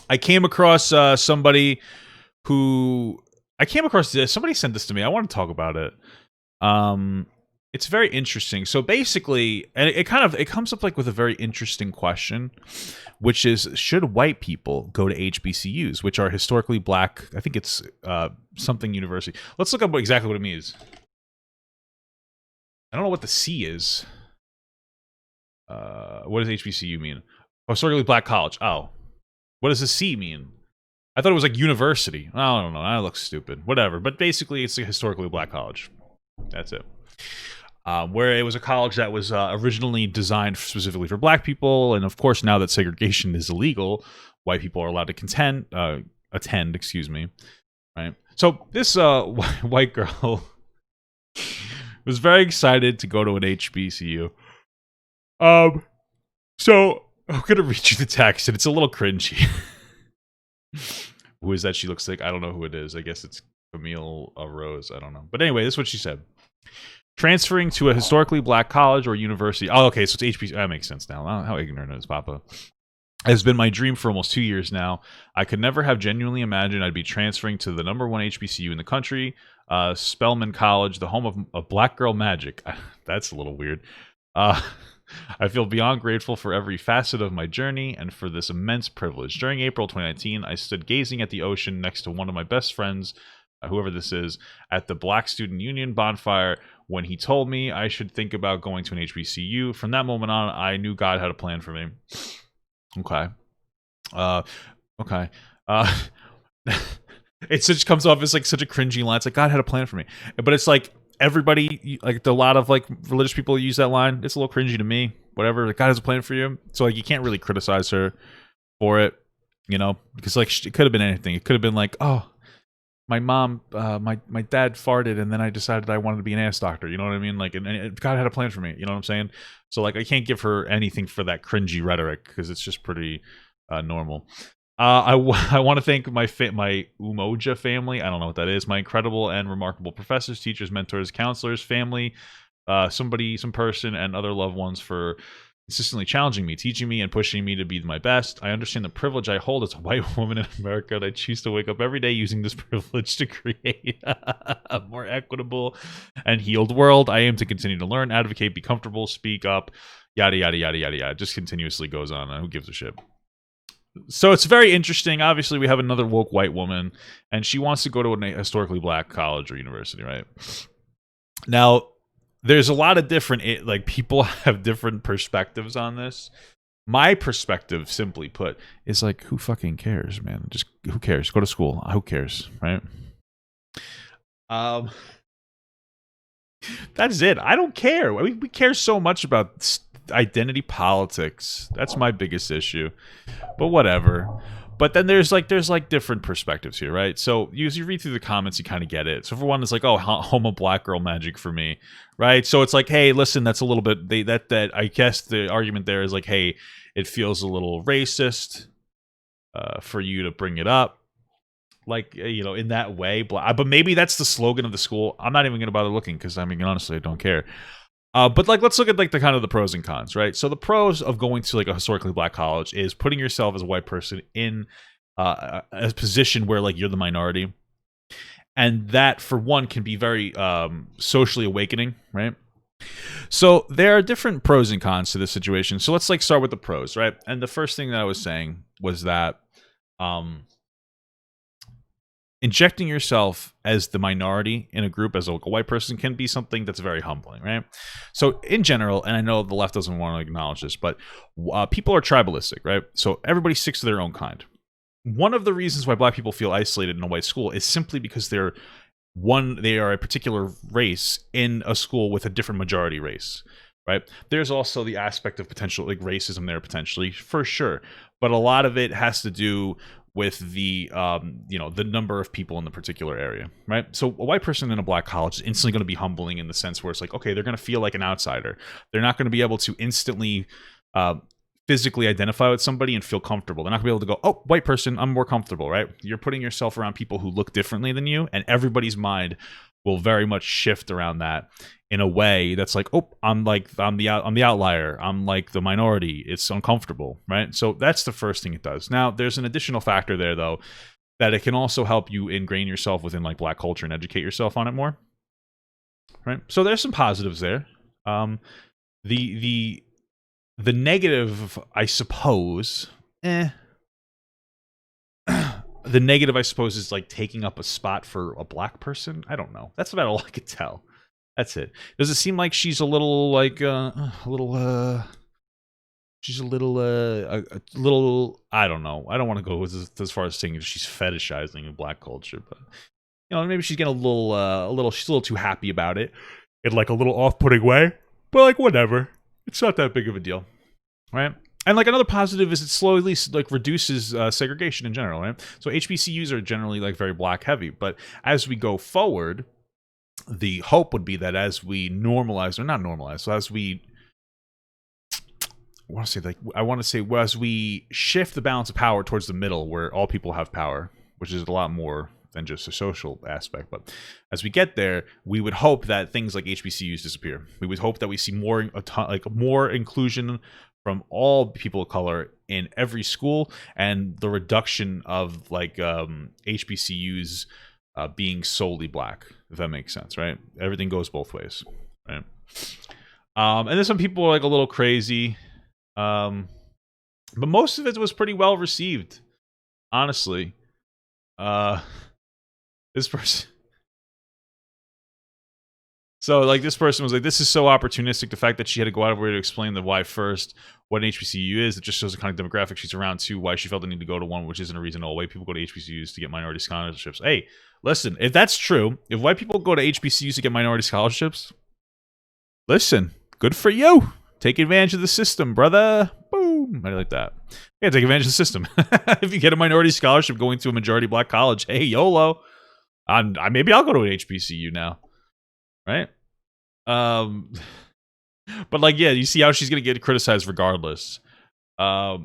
I came across somebody who I came across this. Somebody sent this to me. I want to talk about it. It's very interesting. So basically, and it comes up like with a very interesting question, which is, should white people go to HBCUs, which are historically black? I think it's something university. Let's look up exactly what it means. I don't know what the C is. What does HBCU mean? Historically black college. Oh, what does the C mean? I thought it was like university. I don't know. That looks stupid. Whatever. But basically, it's a historically black college. That's it. Where it was a college that was originally designed specifically for black people, and of course, now that segregation is illegal, white people are allowed to attend. Excuse me. Right. So this white girl was very excited to go to an HBCU. So I'm gonna read you the text, and it's a little cringy. Who is that? She looks like, I don't know who it is. I guess it's Camille Rose. I don't know. But anyway, this is what she said. Transferring to a historically black college or university. Oh, okay, so it's HBCU. That makes sense now. How ignorant is Papa? Has been my dream for almost 2 years now. I could never have genuinely imagined I'd be transferring to the #1 HBCU in the country, Spelman College, the home of Black Girl Magic. That's a little weird. I feel beyond grateful for every facet of my journey and for this immense privilege. During April 2019, I stood gazing at the ocean next to one of my best friends, whoever this is, at the Black Student Union bonfire when he told me I should think about going to an HBCU. From that moment on, I knew God had a plan for me. Okay. Okay. It just comes off as like such a cringy line. It's like, God had a plan for me. But it's like, everybody, like a lot of like religious people use that line. It's a little cringy to me. Whatever, like, God has a plan for you. So like, you can't really criticize her for it, you know, because like it could have been anything. It could have been like, oh, my mom, my dad farted, and then I decided I wanted to be an ass doctor. You know what I mean? Like, and God had a plan for me. You know what I'm saying? So like, I can't give her anything for that cringy rhetoric because it's just pretty normal. I want to thank my Umoja family. I don't know what that is. My incredible and remarkable professors, teachers, mentors, counselors, family, some person, and other loved ones for consistently challenging me, teaching me, and pushing me to be my best. I understand the privilege I hold as a white woman in America, and I choose to wake up every day using this privilege to create a more equitable and healed world. I aim to continue to learn, advocate, be comfortable, speak up, yada, yada, yada, yada, yada. It just continuously goes on. Who gives a shit? So it's very interesting. Obviously, we have another woke white woman, and she wants to go to a historically black college or university, right? Now, there's a lot of different, like, people have different perspectives on this. My perspective, simply put, is like, who fucking cares, man? Just who cares? Go to school. Who cares, right? That's it. I don't care. I mean, we care so much about identity politics. That's my biggest issue. But whatever. But then there's different perspectives here, right? So as you read through the comments, you kind of get it. So for one, it's like, oh, homo black girl magic for me, right? So it's like, hey, listen, that's a little bit that I guess the argument there is like, hey, it feels a little racist for you to bring it up, like, you know, in that way. But maybe that's the slogan of the school. I'm not even gonna bother looking because I mean, honestly, I don't care. But like, let's look at like the kind of the pros and cons, right? So the pros of going to like a historically black college is putting yourself as a white person in a position where like you're the minority, and that for one can be very socially awakening, right? So there are different pros and cons to this situation. So let's like start with the pros, right? And the first thing that I was saying was that injecting yourself as the minority in a group as a white person can be something that's very humbling, right? So in general, and I know the left doesn't want to acknowledge this, but people are tribalistic, right? So everybody sticks to their own kind. One of the reasons why black people feel isolated in a white school is simply because they are a particular race in a school with a different majority race, right? There's also the aspect of potential like racism there potentially, for sure, but a lot of it has to do with the the number of people in the particular area, right? So a white person in a black college is instantly going to be humbling in the sense where it's like, okay, they're going to feel like an outsider. They're not going to be able to instantly physically identify with somebody and feel comfortable. They're not going to be able to go, oh, white person, I'm more comfortable, right? You're putting yourself around people who look differently than you, and everybody's mind will very much shift around that in a way that's like, oh, I'm the outlier. I'm like the minority. It's uncomfortable, right? So that's the first thing it does. Now, there's an additional factor there though, that it can also help you ingrain yourself within like Black culture and educate yourself on it more, right? So there's some positives there. The negative, I suppose, the negative, I suppose, is like taking up a spot for a Black person. I don't know. That's about all I could tell. That's it. Does it seem like she's a little like she's a little, I don't know. I don't want to go as far as saying she's fetishizing Black culture, but maybe she's getting she's a little too happy about it in like a little off-putting way. But like whatever. It's not that big of a deal. Right? And like another positive is it slowly like reduces segregation in general, right? So HBCUs are generally like very Black heavy, but as we go forward, the hope would be that as we normalize, or not normalize, so as we as we shift the balance of power towards the middle, where all people have power, which is a lot more than just a social aspect. But as we get there, we would hope that things like HBCUs disappear. We would hope that we see more inclusion from all people of color in every school, and the reduction of like HBCUs being solely Black, if that makes sense, right? Everything goes both ways, right? And then some people are like a little crazy, but most of it was pretty well received, honestly. This person. So, like, this person was like, this is so opportunistic. The fact that she had to go out of her way to explain the why first, what an HBCU is, it just shows the kind of demographic she's around, too, why she felt the need to go to one, which isn't a reason all white people go to HBCUs to get minority scholarships. Hey, listen, if that's true, if white people go to HBCUs to get minority scholarships, listen, good for you. Take advantage of the system, brother. Boom. I like that. Yeah, take advantage of the system. If you get a minority scholarship going to a majority Black college, hey, YOLO. Maybe I'll go to an HBCU now. Right? But like, yeah, you see how she's gonna get criticized regardless. Let's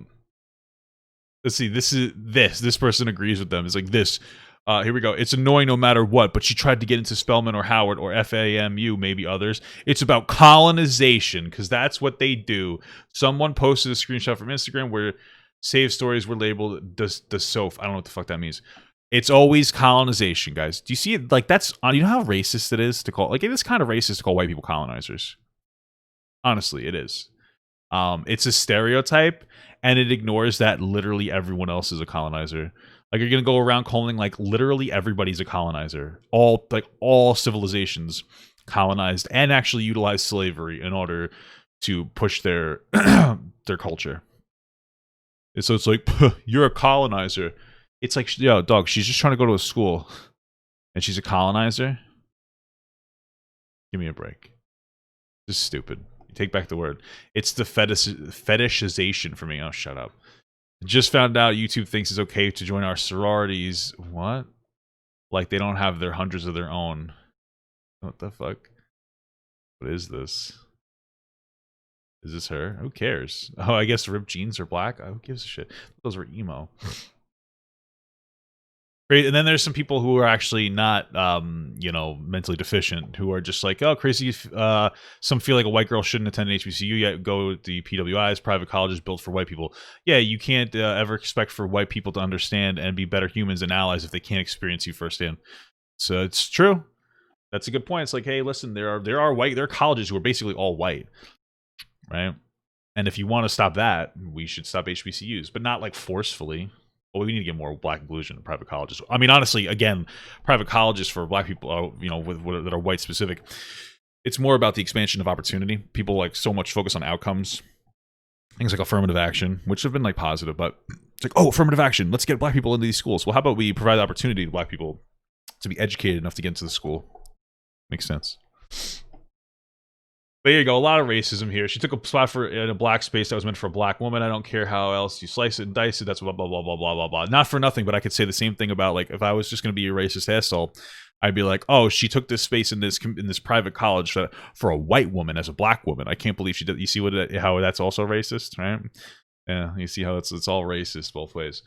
see. This person agrees with them. It's like this. Here we go. It's annoying no matter what, but she tried to get into Spelman or Howard or FAMU, maybe others. It's about colonization, because that's what they do. Someone posted a screenshot from Instagram where save stories were labeled the SOF. I don't know what the fuck that means. It's always colonization, guys. Do you see it? Like, that's, you know how racist it is to call, like, it is kind of racist to call white people colonizers. Honestly, it is. It's a stereotype, and it ignores that literally everyone else is a colonizer. Like, you're gonna go around calling like literally everybody's a colonizer. All civilizations colonized and actually utilized slavery in order to push their their culture. And so it's like, you're a colonizer. It's like, yo, dog, she's just trying to go to a school, and she's a colonizer? Give me a break. This is stupid. You take back the word. It's the fetishization for me. Oh, shut up. Just found out YouTube thinks it's okay to join our sororities. What? Like they don't have their hundreds of their own. What the fuck? What is this? Is this her? Who cares? Oh, I guess ripped jeans are Black. Who gives a shit? Those were emo. Great. And then there's some people who are actually not, mentally deficient, who are just like, oh, crazy. Some feel like a white girl shouldn't attend an HBCU yet. Go to the PWIs, private colleges built for white people. Yeah, you can't ever expect for white people to understand and be better humans and allies if they can't experience you firsthand. So it's true. That's a good point. It's like, hey, listen, there are colleges who are basically all white, right? And if you want to stop that, we should stop HBCUs, but not like forcefully. Well, we need to get more Black inclusion in private colleges. I mean, honestly, again, private colleges for Black people, that are white specific, it's more about the expansion of opportunity. People like so much focus on outcomes, things like affirmative action, which have been like positive, but it's like, oh, affirmative action, let's get Black people into these schools. Well, how about we provide the opportunity to Black people to be educated enough to get into the school? Makes sense. But here you go, a lot of racism here. She took a spot in a Black space that was meant for a Black woman. I don't care how else you slice it and dice it. That's blah, blah, blah, blah, blah, blah, blah. Not for nothing, but I could say the same thing about, like, if I was just going to be a racist asshole, I'd be like, oh, she took this space in this private college for a white woman as a Black woman. I can't believe she did. You see how that's also racist, right? Yeah, you see how it's all racist both ways.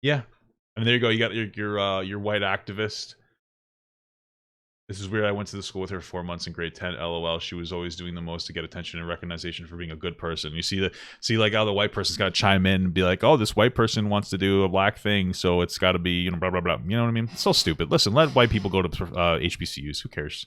Yeah. I mean, there you go. You got your white activist. This is weird. I went to the school with her 4 months in grade 10. LOL. She was always doing the most to get attention and recognition for being a good person. You see like how the white person's got to chime in and be like, oh, this white person wants to do a black thing, so it's got to be, you know, blah blah blah. You know what I mean? It's so stupid. Listen, let white people go to HBCUs. Who cares?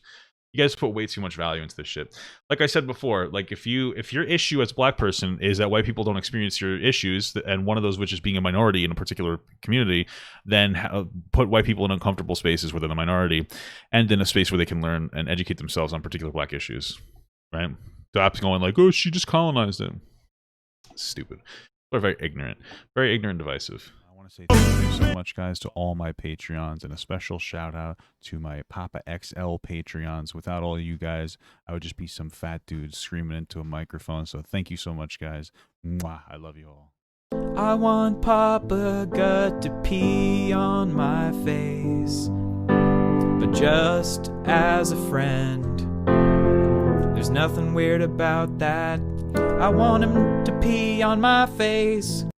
You guys put way too much value into this shit. Like I said before, like if your issue as a black person is that white people don't experience your issues, and one of those which is being a minority in a particular community, then put white people in uncomfortable spaces where they're the minority, and in a space where they can learn and educate themselves on particular black issues, right? Stop going like, oh, she just colonized it. Stupid. They're very ignorant, divisive. I want to say thank you so much, guys, to all my Patreons, and a special shout out to my Papa XL Patreons. Without all you guys, I would just be some fat dude screaming into a microphone. So thank you so much, guys. Mwah. I love you all. I want Papa God to pee on my face, but just as a friend. There's nothing weird about that. I want him to pee on my face.